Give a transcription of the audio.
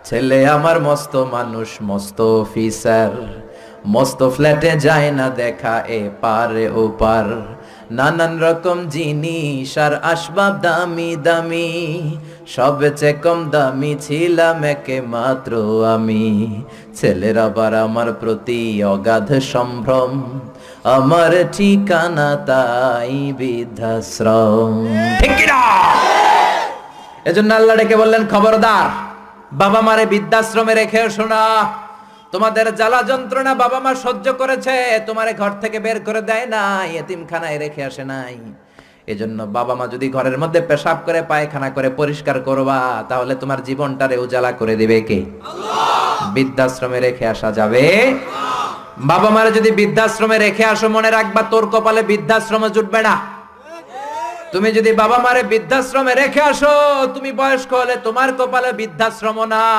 ছেলে আমার মস্ত মানুষ, মস্ত অফিসার, মস্ত ফ্ল্যাটে যায় না দেখা এ পারে ও পার। নানান রকম জিনিস আর আসবাব দামি দামি, সবচেয়ে কম দামি ছিলাম একে মাত্র আমি। ছেলের আবার আমার প্রতি অগাধ সম্ভ্রম, আমার ঠিকানা তাই বৃদ্ধাশ্রম। ঠিক কি না? এজন্য আল্লাহ ডেকে বললেন, খবরদার, বাবা মারে বৃদ্ধাশ্রমে রেখে এসো না। তোমাদের জ্বালা যন্ত্রণা বাবা মা সহ্য করেছে, তোমারে ঘর থেকে বের করে দেয় নাই, এতিমখানায় রেখে আসে নাই। এজন্য বাবা মা যদি ঘরের মধ্যে পেশাব করে পায়খানা করে পরিষ্কার করবা, তাহলে তোমার জীবনটারে উজালা করে দিবে কে? আল্লাহ। বৃদ্ধাশ্রমে রেখে আসা যাবে? বাবা মারে যদি বৃদ্ধাশ্রমে রেখে আসো, মনে রাখবা তোর কপালে বৃদ্ধাশ্রমে জুটবে না। তুমি যদি বাবা মারে বৃদ্ধাশ্রমে রেখে আসো, তুমি বয়স্ক হলে তোমার কপালে বৃদ্ধাশ্রম না।